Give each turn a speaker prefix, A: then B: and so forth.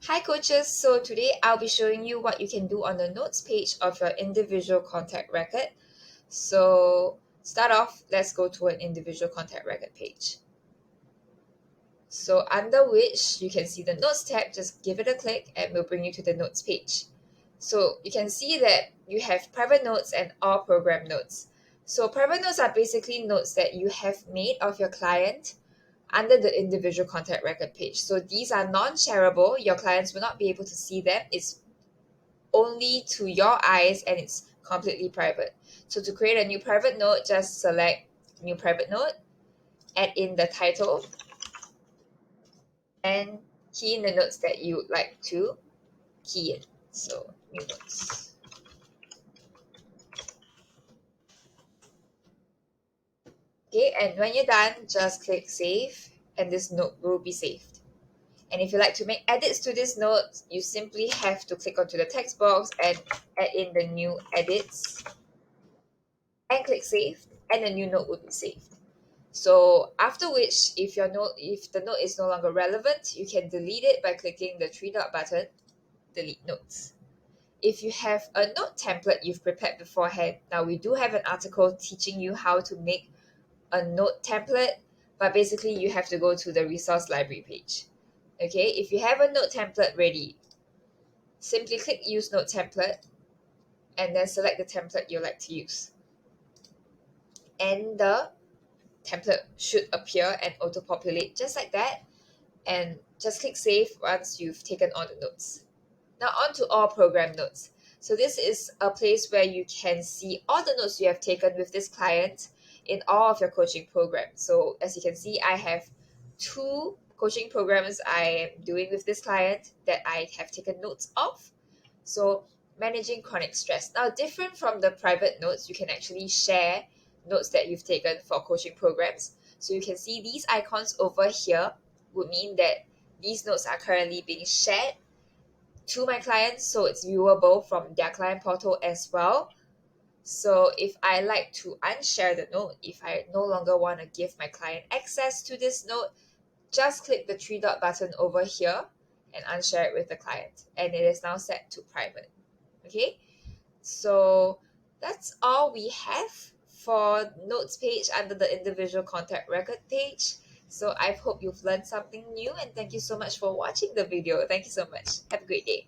A: Hi coaches, so today I'll be showing you what you can do on the notes page of your individual contact record. So start off, let's go to an individual contact record page. So under which you can see the notes tab, just give it a click and we'll bring you to the notes page. So you can see that you have private notes and all program notes. So private notes are basically notes that you have made of your client under the individual contact record page. So these are non-shareable. Your clients will not be able to see them. It's only to your eyes and it's completely private. So to create a new private note, just select new private note, add in the title, and key in the notes that you would like to key in. So new notes. Okay, and when you're done, just click save and this note will be saved. And if you like to make edits to this note, you simply have to click onto the text box and add in the new edits and click save, and the new note will be saved. So after which, if the note is no longer relevant, you can delete it by clicking the three dot button, delete notes. If you have a note template you've prepared beforehand, now we do have an article teaching you how to make a note template, but basically you have to go to the resource library page. Okay, if you have a note template ready, simply click use note template and then select the template you like to use. And the template should appear and auto-populate just like that. And just click save once you've taken all the notes. Now on to all program notes. So this is a place where you can see all the notes you have taken with this client in all of your coaching programs. So as you can see, I have 2 coaching programs I am doing with this client that I have taken notes of. So managing chronic stress. Now different from the private notes, you can actually share notes that you've taken for coaching programs. So you can see these icons over here would mean that these notes are currently being shared to my clients, so it's viewable from their client portal as well. So if I like to unshare the note, if I no longer want to give my client access to this note, just click the three dot button over here and unshare it with the client, and it is now set to private. Okay, so that's all we have for notes page under the individual contact record page. So I hope you've learned something new, and thank you so much for watching the video. Thank you so much. Have a great day.